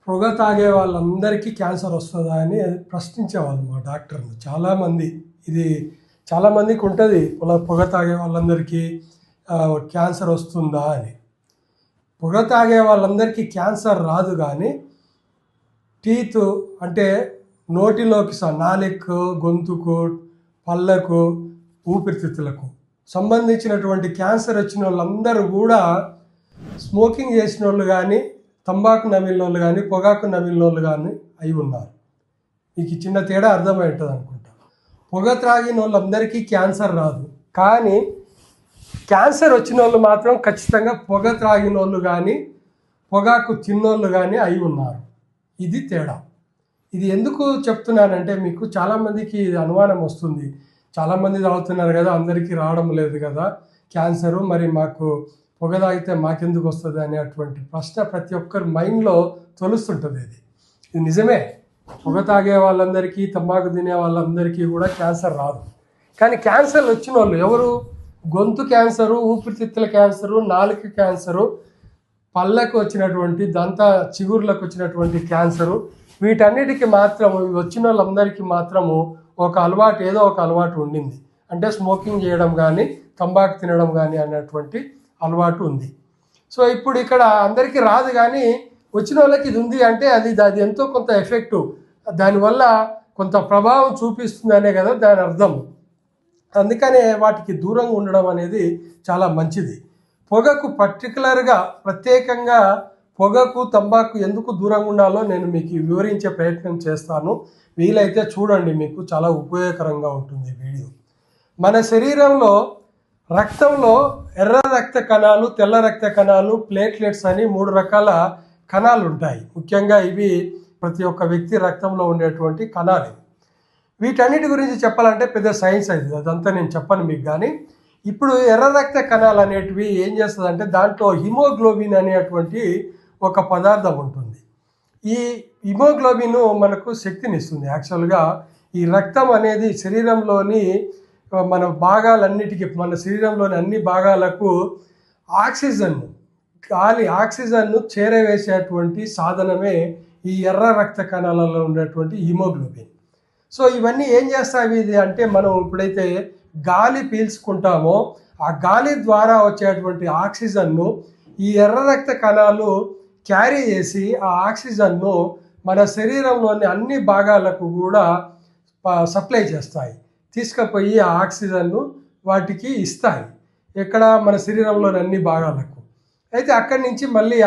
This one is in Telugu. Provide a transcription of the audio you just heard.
పొగ తాగే వాళ్ళందరికీ క్యాన్సర్ వస్తుందా అని ప్రశ్నించేవాళ్ళు మా డాక్టర్ని చాలామంది. ఇది చాలామందికి ఉంటుంది, పొగ తాగే వాళ్ళందరికీ క్యాన్సర్ వస్తుందా అని. పొగ తాగే వాళ్ళందరికీ క్యాన్సర్ రాదు, కానీ టీత్ అంటే నోటిలోకి నాలుకకు, గొంతుకు, పళ్ళకు, ఊపిరితిత్తులకు సంబంధించినటువంటి క్యాన్సర్ వచ్చిన వాళ్ళందరూ కూడా స్మోకింగ్ చేసిన వాళ్ళు కానీ, తంబాకు నమిలిన వాళ్ళు కానీ, పొగాకు నమిలిన వాళ్ళు కానీ అయి ఉన్నారు. మీకు చిన్న తేడా అర్థమై ఉంటుంది అనుకుంటా. పొగ త్రాగిన వాళ్ళందరికీ క్యాన్సర్ రాదు, కానీ క్యాన్సర్ వచ్చిన వాళ్ళు మాత్రం ఖచ్చితంగా పొగ త్రాగిన వాళ్ళు కానీ, పొగాకు తిన్నోళ్ళు కానీ అయి ఉన్నారు. ఇది తేడా. ఇది ఎందుకు చెప్తున్నానంటే మీకు చాలామందికి ఇది అనుమానం వస్తుంది. చాలామంది తాగుతున్నారు కదా, అందరికీ రావడం లేదు కదా క్యాన్సరు, మరి మాకు పొగ తాగితే మాకెందుకు వస్తుంది అనేటువంటి ప్రశ్న ప్రతి ఒక్కరి మైండ్లో తొలుస్తుంటుంది. ఇది నిజమే, పొగ తాగే వాళ్ళందరికీ, తంబాకు తినే వాళ్ళందరికీ కూడా క్యాన్సర్ రాదు. కానీ క్యాన్సర్ వచ్చిన వాళ్ళు ఎవరు? గొంతు క్యాన్సరు, ఊపిరితిత్తుల క్యాన్సరు, నాలుక క్యాన్సరు, పళ్ళకు వచ్చినటువంటి దంత చిగుర్లకు వచ్చినటువంటి క్యాన్సరు, వీటన్నిటికీ మాత్రము వచ్చిన వాళ్ళందరికీ మాత్రము ఒక అలవాటు, ఏదో ఒక అలవాటు ఉండింది. అంటే స్మోకింగ్ చేయడం కానీ, తంబాకు తినడం కానీ అనేటువంటి అలవాటు ఉంది. సో ఇప్పుడు ఇక్కడ అందరికీ రాదు, కానీ వచ్చిన వాళ్ళకి ఇది ఉంది అంటే అది ఎంతో కొంత ఎఫెక్టివ్, దానివల్ల కొంత ప్రభావం చూపిస్తుంది అనే కదా దాని అర్థం. అందుకనే వాటికి దూరంగా ఉండడం అనేది చాలా మంచిది. పొగకు ప్రత్యేకంగా పొగకు, తంబాకు ఎందుకు దూరంగా ఉండాలో నేను మీకు వివరించే ప్రయత్నం చేస్తాను. వీలైతే చూడండి, మీకు చాలా ఉపయోగకరంగా ఉంటుంది వీడియో. మన శరీరంలో రక్తంలో ఎర్ర రక్త కణాలు, తెల్ల రక్త కణాలు, ప్లేట్లెట్స్ అని 3 రకాల కణాలు ఉంటాయి. ముఖ్యంగా ఇవి ప్రతి ఒక్క వ్యక్తి రక్తంలో ఉండేటువంటి కణాలు. వీటన్నిటి గురించి చెప్పాలంటే పెద్ద సైన్స్ అవుతుంది, అదంతా నేను చెప్పను మీకు. కానీ ఇప్పుడు ఎర్ర రక్త కణాలు అనేటివి ఏం చేస్తుందంటే దాంట్లో హిమోగ్లోబిన్ అనేటువంటి ఒక పదార్థం ఉంటుంది. ఈ హిమోగ్లోబిన్ మనకు శక్తిని ఇస్తుంది. యాక్చువల్గా ఈ రక్తం అనేది శరీరంలోని మన భాగాలన్నిటికీ, మన శరీరంలోని అన్ని భాగాలకు ఆక్సిజన్ను చేరవేసేటువంటి సాధనమే ఈ ఎర్ర రక్త కణాలలో ఉండేటువంటి హిమోగ్లోబిన్. సో ఇవన్నీ ఏం చేస్తాయి ఇది అంటే, మనం ఇప్పుడైతే గాలి పీల్చుకుంటామో ఆ గాలి ద్వారా వచ్చేటువంటి ఆక్సిజన్ను ఈ ఎర్ర రక్త కణాలు క్యారీ చేసి ఆ ఆక్సిజన్ను మన శరీరంలోని అన్ని భాగాలకు కూడా సప్లై చేస్తాయి. తీసుకుపోయి ఆ ఆక్సిజన్ను వాటికి ఇస్తాయి, ఎక్కడ మన శరీరంలోని అన్ని భాగాలకు. అయితే అక్కడి నుంచి మళ్ళీ